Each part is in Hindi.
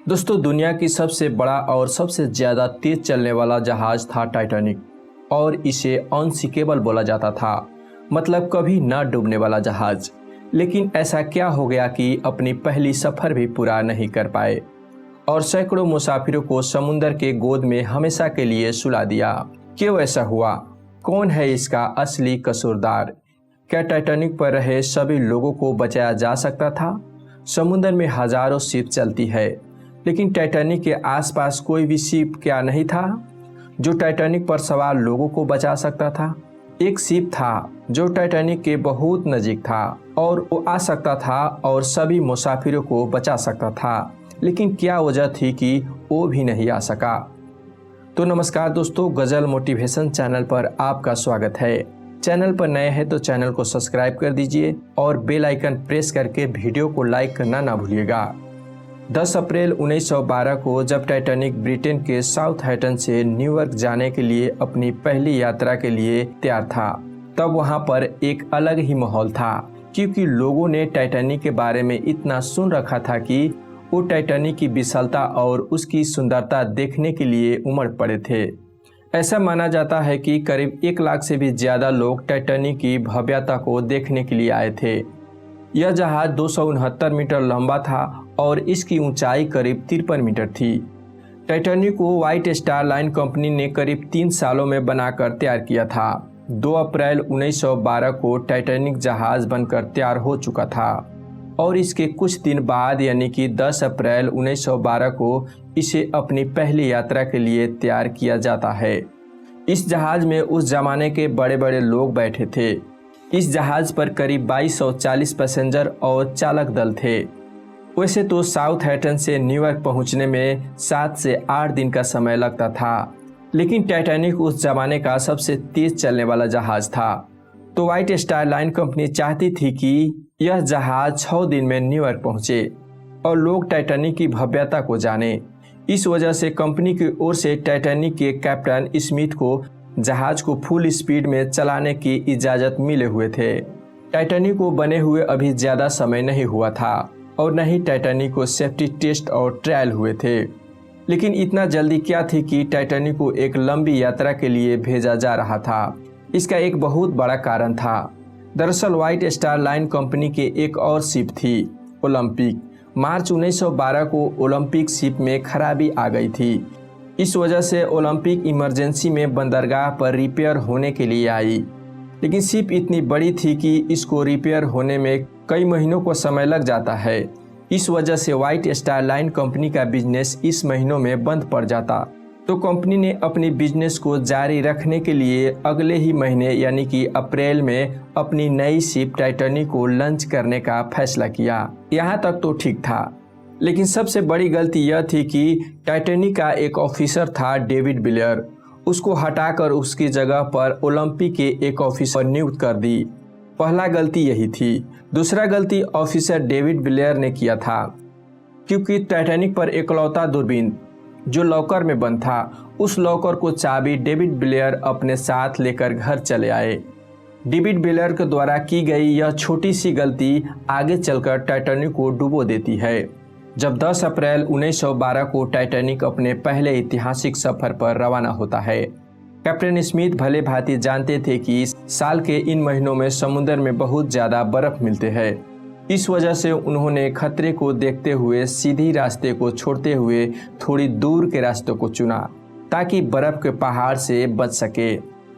दोस्तों, दुनिया की सबसे बड़ा और सबसे ज़्यादा तेज चलने वाला जहाज़ था टाइटैनिक और इसे अनसिंकेबल बोला जाता था, मतलब कभी न डूबने वाला जहाज़। लेकिन ऐसा क्या हो गया कि अपनी पहली सफ़र भी पूरा नहीं कर पाए और सैकड़ों मुसाफिरों को समुंदर के गोद में हमेशा के लिए सुला दिया। क्यों ऐसा हुआ? कौन है इसका असली कसूरदार? क्या टाइटैनिक पर रहे सभी लोगों को बचाया जा सकता था? समुंदर में हजारों शिप चलती है, लेकिन टाइटैनिक के आसपास कोई भी शिप क्या नहीं था जो टाइटैनिक पर सवार लोगों को बचा सकता था? एक शिप था जो टाइटैनिक के बहुत नज़दीक था और वो आ सकता था और सभी मुसाफिरों को बचा सकता था, लेकिन क्या वजह थी कि वो भी नहीं आ सका? तो नमस्कार दोस्तों, गज़ल मोटिवेशन चैनल पर आपका स्वागत है। चैनल पर नए हैं तो चैनल को सब्सक्राइब कर दीजिए और बेल आइकन प्रेस करके वीडियो को लाइक करना ना भूलिएगा। 10 अप्रैल 1912 को जब टाइटैनिक ब्रिटेन के साउथहैम्पटन से न्यूयॉर्क जाने के लिए अपनी पहली यात्रा के लिए तैयार था, तब वहां पर एक अलग ही माहौल था, क्योंकि लोगों ने टाइटैनिक के बारे में इतना सुन रखा था कि वो टाइटैनिक की विशालता और उसकी सुंदरता देखने के लिए उमड़ पड़े थे। ऐसा माना जाता है कि करीब 1 लाख से भी ज़्यादा लोग टाइटैनिक की भव्यता को देखने के लिए आए थे। यह जहाज़ 269 मीटर लंबा था और इसकी ऊंचाई करीब 53 मीटर थी। टाइटैनिक को व्हाइट स्टार लाइन कंपनी ने करीब 3 सालों में बनाकर तैयार किया था। 2 अप्रैल 1912 को टाइटैनिक जहाज़ बनकर तैयार हो चुका था और इसके कुछ दिन बाद यानी कि 10 अप्रैल 1912 को इसे अपनी पहली यात्रा के लिए तैयार किया जाता है। इस जहाज़ में उस जमाने के बड़े बड़े लोग बैठे थे। इस जहाज़ पर करीब 2240 पैसेंजर और चालक दल थे। वैसे तो साउथहैम्पटन से न्यूयॉर्क पहुंचने में 7 से 8 दिन का समय लगता था, लेकिन टाइटैनिक उस जमाने का सबसे तेज चलने वाला जहाज़ था, तो व्हाइट स्टार लाइन कंपनी चाहती थी कि यह जहाज़ 6 दिन में न्यूयॉर्क पहुंचे और लोग टाइटैनिक की भव्यता को जाने। इस वजह से कंपनी की ओर से टाइटैनिक के कैप्टन स्मिथ को जहाज को फुल स्पीड में चलाने की इजाज़त मिले हुए थे। टाइटैनिक को बने हुए अभी ज़्यादा समय नहीं हुआ था और न ही टाइटैनिक को सेफ्टी टेस्ट और ट्रायल हुए थे, लेकिन इतना जल्दी क्या थी कि टाइटैनिक को एक लंबी यात्रा के लिए भेजा जा रहा था। इसका एक बहुत बड़ा कारण था। दरअसल व्हाइट स्टार लाइन कंपनी के एक और शिप थी, ओलंपिक। मार्च 1912 को ओलंपिक शिप में खराबी आ गई थी। इस वजह से ओलंपिक इमरजेंसी में बंदरगाह पर रिपेयर होने के लिए आई, लेकिन शिप इतनी बड़ी थी कि इसको रिपेयर होने में कई महीनों को समय लग जाता है। इस वजह से व्हाइट स्टार लाइन कंपनी का बिजनेस इस महीनों में बंद पड़ जाता, तो कंपनी ने अपनी बिजनेस को जारी रखने के लिए अगले ही महीने यानी कि अप्रैल में अपनी नई शिप टाइटैनिक को लॉन्च करने का फैसला किया। यहाँ तक तो ठीक था, लेकिन सबसे बड़ी गलती यह थी कि टाइटैनिक का एक ऑफिसर था डेविड ब्लेयर, उसको हटाकर उसकी जगह पर ओलंपिक के एक ऑफिसर नियुक्त कर दी। पहला गलती यही थी। दूसरा गलती ऑफिसर डेविड ब्लेयर ने किया था, क्योंकि टाइटैनिक पर इकलौता दूरबीन जो लॉकर में बंद था, उस लॉकर को चाबी डेविड ब्लेयर अपने साथ लेकर घर चले आए। डेविड ब्लेयर के द्वारा की गई यह छोटी सी गलती आगे चलकर टाइटैनिक को डुबो देती है। जब 10 अप्रैल 1912 को टाइटैनिक अपने पहले ऐतिहासिक सफर पर रवाना होता है, कैप्टन स्मिथ भले भांति जानते थे कि साल के इन महीनों में समुद्र में बहुत ज़्यादा बर्फ मिलते हैं। इस वजह से उन्होंने खतरे को देखते हुए सीधी रास्ते को छोड़ते हुए थोड़ी दूर के रास्तों को चुना, ताकि बर्फ के पहाड़ से बच सके।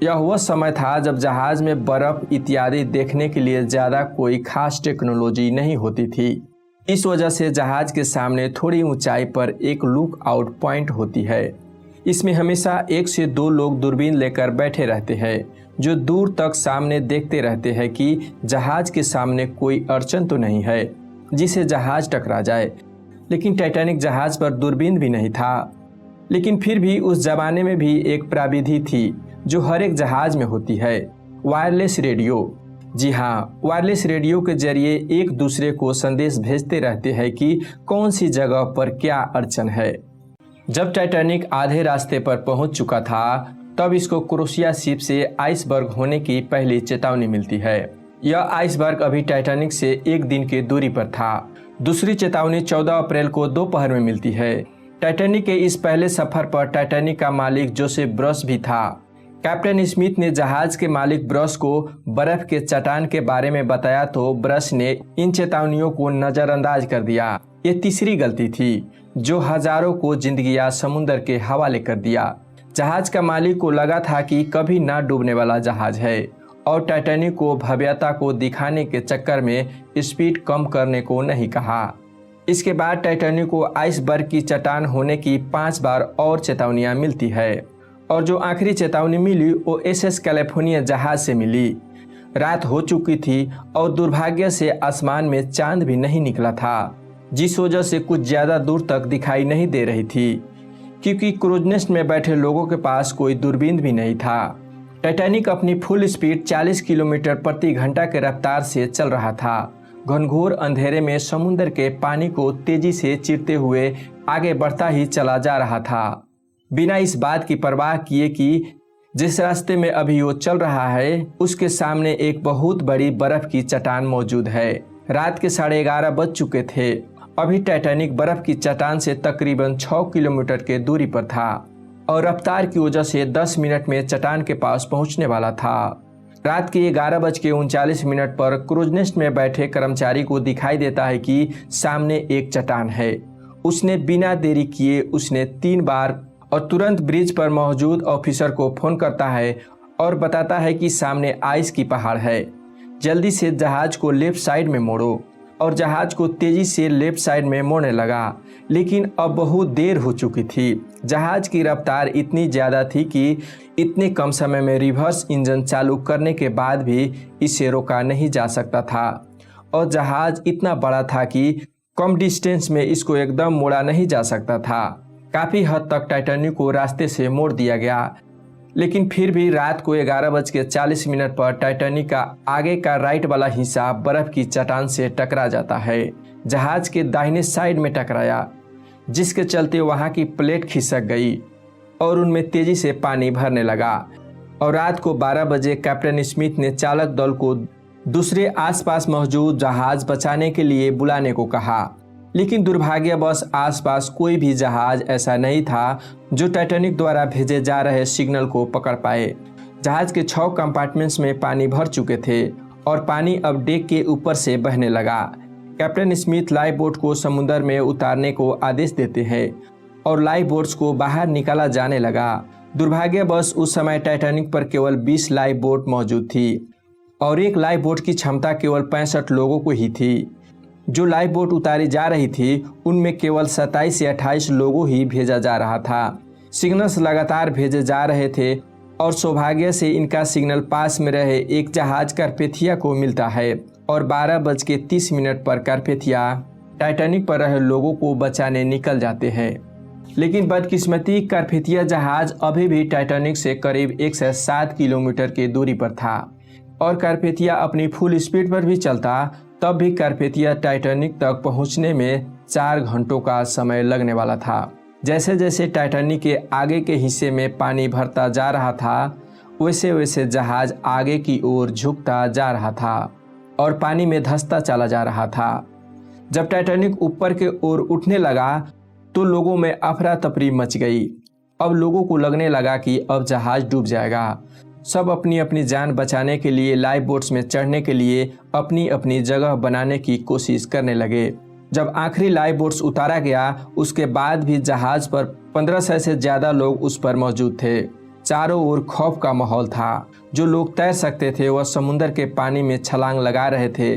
यह वह समय था जब जहाज़ में बर्फ इत्यादि देखने के लिए ज़्यादा कोई खास टेक्नोलॉजी नहीं होती थी। इस वजह से जहाज़ के सामने थोड़ी ऊंचाई पर एक लुक आउट पॉइंट होती है। इसमें हमेशा 1 से 2 लोग दूरबीन लेकर बैठे रहते हैं, जो दूर तक सामने देखते रहते हैं कि जहाज़ के सामने कोई अड़चन तो नहीं है जिसे जहाज़ टकरा जाए। लेकिन टाइटैनिक जहाज़ पर दूरबीन भी नहीं था। लेकिन फिर भी उस जमाने में भी एक प्रविधि थी जो हर एक जहाज़ में होती है, वायरलेस रेडियो। जी हाँ, वायरलेस रेडियो के जरिए एक दूसरे को संदेश भेजते रहते हैं कि कौन सी जगह पर क्या अड़चन है। जब टाइटैनिक आधे रास्ते पर पहुंच चुका था, तब इसको क्रोशिया शिप से आइसबर्ग होने की पहली चेतावनी मिलती है। यह आइसबर्ग अभी टाइटैनिक से 1 दिन की दूरी पर था। दूसरी चेतावनी 14 अप्रैल को दोपहर में मिलती है। टाइटैनिक के इस पहले सफर पर टाइटैनिक का मालिक जोसेफ ब्रश भी था। कैप्टन स्मिथ ने जहाज के मालिक ब्रश को बर्फ के चट्टान के बारे में बताया तो ब्रश ने इन चेतावनियों को नजरअंदाज कर दिया। ये तीसरी गलती थी जो हजारों को जिंदगियां समुद्र के हवाले कर दिया। जहाज का मालिक को लगा था कि कभी ना डूबने वाला जहाज है और टाइटैनिक को भव्यता को दिखाने के चक्कर में स्पीड कम करने को नहीं कहा। इसके बाद टाइटैनिक को आइसबर्ग की चट्टान होने की 5 बार और चेतावनियां मिलती है और जो आखिरी चेतावनी मिली वो SS कैलिफोर्निया जहाज से मिली। रात हो चुकी थी और दुर्भाग्य से आसमान में चांद भी नहीं निकला था, जिस वजह से कुछ ज़्यादा दूर तक दिखाई नहीं दे रही थी क्योंकि क्रूज नेस्ट में बैठे लोगों के पास कोई दूरबीन भी नहीं था। टाइटैनिक अपनी फुल स्पीड 40 किलोमीटर प्रति घंटा के रफ्तार से चल रहा था। घनघोर अंधेरे में समुद्र के पानी को तेजी से चीरते हुए आगे बढ़ता ही चला जा रहा था, बिना इस बात की परवाह किए कि जिस रास्ते में अभी वो चल रहा है उसके सामने एक बहुत बड़ी बर्फ की चट्टान मौजूद है। रात के 11:30 बज चुके थे। अभी टाइटैनिक बर्फ की चट्टान से तकरीबन 6 किलोमीटर के दूरी पर था और रफ्तार की वजह से 10 मिनट में चट्टान के पास पहुंचने वाला था। रात के 11:39 पर क्रूज नेस्ट में बैठे कर्मचारी को दिखाई देता है कि सामने एक चट्टान है। उसने बिना देरी किए उसने 3 बार और तुरंत ब्रिज पर मौजूद ऑफिसर को फोन करता है और बताता है कि सामने आइस की पहाड़ है, जल्दी से जहाज को लेफ्ट साइड में मोड़ो। और जहाज को तेजी से लेफ्ट साइड में मोड़ने लगा, लेकिन अब बहुत देर हो चुकी थी। जहाज की रफ्तार इतनी ज़्यादा थी कि इतने कम समय में रिवर्स इंजन चालू करने के बाद भी इसे रोका नहीं जा सकता था और जहाज इतना बड़ा था कि कम डिस्टेंस में इसको एकदम मोड़ा नहीं जा सकता था। काफ़ी हद तक टाइटैनिक को रास्ते से मोड़ दिया गया, लेकिन फिर भी रात को 11:40 पर टाइटैनिक का आगे का राइट वाला हिस्सा बर्फ की चट्टान से टकरा जाता है। जहाज के दाहिने साइड में टकराया, जिसके चलते वहां की प्लेट खिसक गई और उनमें तेजी से पानी भरने लगा। और रात को 12 बजे कैप्टन स्मिथ ने चालक दल को दूसरे आसपास मौजूद जहाज बचाने के लिए बुलाने को कहा, लेकिन दुर्भाग्यवश आसपास कोई भी जहाज ऐसा नहीं था जो टाइटैनिक द्वारा भेजे जा रहे सिग्नल को पकड़ पाए। जहाज के 6 कंपार्टमेंट्स में पानी भर चुके थे और पानी अब डेक के ऊपर से बहने लगा। कैप्टन स्मिथ लाइफ बोट को समुद्र में उतारने को आदेश देते हैं और लाइफ बोट्स को बाहर निकाला जाने लगा। दुर्भाग्यवश उस समय टाइटैनिक पर केवल 20 लाइफ बोट मौजूद थी और एक लाइफ बोट की क्षमता केवल 65 लोगों को ही थी। जो लाइफ बोट उतारी जा रही थी उनमें केवल 27 से 28 लोगों ही भेजा जा रहा था। सिग्नल्स लगातार भेजे जा रहे थे और सौभाग्य से इनका सिग्नल पास में रहे एक जहाज कार्पेथिया को मिलता है और 12:30 पर कार्पेथिया टाइटैनिक पर रहे लोगों को बचाने निकल जाते हैं। लेकिन बदकिस्मती कार्पेथिया जहाज अभी भी टाइटैनिक से करीब 107 किलोमीटर की दूरी पर था और कार्पेथिया अपनी फुल स्पीड पर भी चलता तब भी कार्पेथिया टाइटैनिक तक पहुंचने में 4 घंटों का समय लगने वाला था। जैसे जैसे टाइटैनिक के आगे के हिस्से में पानी भरता जा रहा था वैसे वैसे जहाज आगे की ओर झुकता जा रहा था और पानी में धंसता चला जा रहा था। जब टाइटैनिक ऊपर के ओर उठने लगा तो लोगों में अफरा तफरी मच गई। अब लोगों को लगने लगा कि अब जहाज डूब जाएगा। सब अपनी अपनी जान बचाने के लिए लाइफ बोट्स में चढ़ने के लिए अपनी अपनी जगह बनाने की कोशिश करने लगे। जब आखिरी लाइफ बोट्स उतारा गया उसके बाद भी जहाज पर 1500 से ज़्यादा लोग उस पर मौजूद थे। चारों ओर खौफ का माहौल था। जो लोग तैर सकते थे वह समुद्र के पानी में छलांग लगा रहे थे,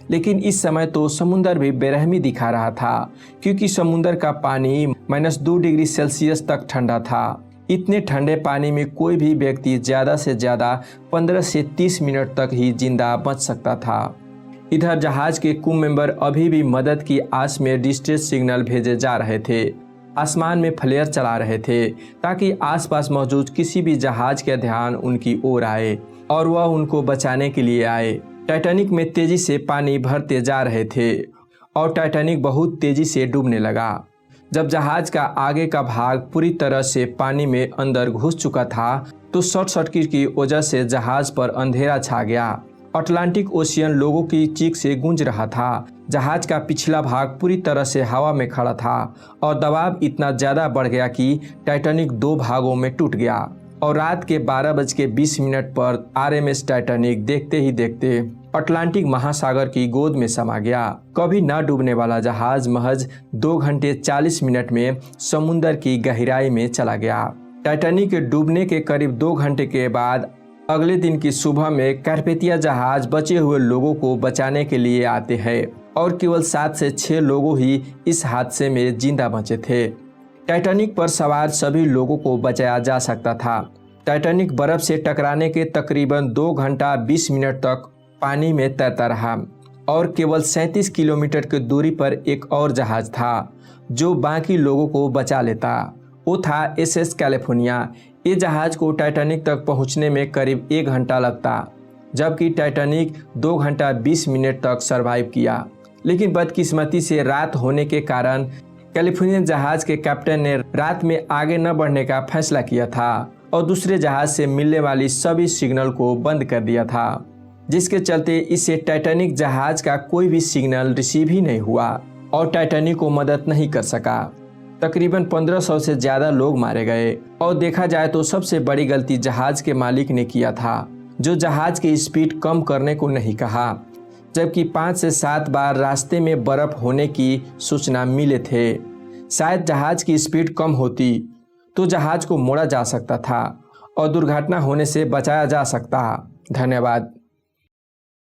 लेकिन इस समय तो समुद्र भी बेरहमी दिखा रहा था क्योंकि समुद्र का पानी -2 डिग्री सेल्सियस तक ठंडा था। इतने ठंडे पानी में कोई भी व्यक्ति ज़्यादा से ज़्यादा 15 से 30 मिनट तक ही जिंदा बच सकता था। इधर जहाज के क्रू मेंबर अभी भी मदद की आस में डिस्ट्रेस सिग्नल भेजे जा रहे थे। आसमान में फ्लेयर चला रहे थे ताकि आसपास मौजूद किसी भी जहाज का ध्यान उनकी ओर आए और वह उनको बचाने के लिए आए। टाइटैनिक में तेजी से पानी भरते जा रहे थे और टाइटैनिक बहुत तेजी से डूबने लगा। जब जहाज का आगे का भाग पूरी तरह से पानी में अंदर घुस चुका था तो शॉर्ट सर्किट की वजह से जहाज पर अंधेरा छा गया अटलांटिक ओशियन लोगों की चीख से गूंज रहा था। जहाज का पिछला भाग पूरी तरह से हवा में खड़ा था और दबाव इतना ज़्यादा बढ़ गया कि टाइटैनिक 2 भागों में टूट गया और रात के 12:20 पर आरएमएस टाइटैनिक देखते ही देखते अटलांटिक महासागर की गोद में समा गया। कभी न डूबने वाला जहाज महज 2 घंटे 40 मिनट में समुद्र की गहराई में चला गया। टाइटैनिक के डूबने के करीब 2 घंटे के बाद अगले दिन की सुबह में कार्पेथिया जहाज बचे हुए लोगों को बचाने के लिए आते हैं और केवल 7 से 6 लोगों ही इस हादसे में जिंदा बचे थे। टाइटैनिक पर सवार सभी लोगों को बचाया जा सकता था। टाइटैनिक बर्फ से टकराने के तकरीबन 2 घंटा 20 मिनट तक पानी में तैरता रहा और केवल 37 किलोमीटर की दूरी पर एक और जहाज था जो बाकी लोगों को बचा लेता। वो था एसएस कैलिफोर्निया। ये जहाज को टाइटैनिक तक पहुंचने में करीब 1 घंटा लगता, जबकि टाइटैनिक 2 घंटा 20 मिनट तक सरवाइव किया। लेकिन बदकिस्मती से रात होने के कारण कैलिफोर्नियन जहाज के कैप्टन ने रात में आगे न बढ़ने का फैसला किया था और दूसरे जहाज से मिलने वाली सभी सिग्नल को बंद कर दिया था, जिसके चलते इससे टाइटैनिक जहाज का कोई भी सिग्नल रिसीव ही नहीं हुआ और टाइटैनिक को मदद नहीं कर सका। तकरीबन 1500 से ज़्यादा लोग मारे गए और देखा जाए तो सबसे बड़ी गलती जहाज के मालिक ने किया था, जो जहाज की स्पीड कम करने को नहीं कहा, जबकि 5 से 7 बार रास्ते में बर्फ होने की सूचना मिले थे। शायद जहाज की स्पीड कम होती तो जहाज को मोड़ा जा सकता था और दुर्घटना होने से बचाया जा सकता। धन्यवाद।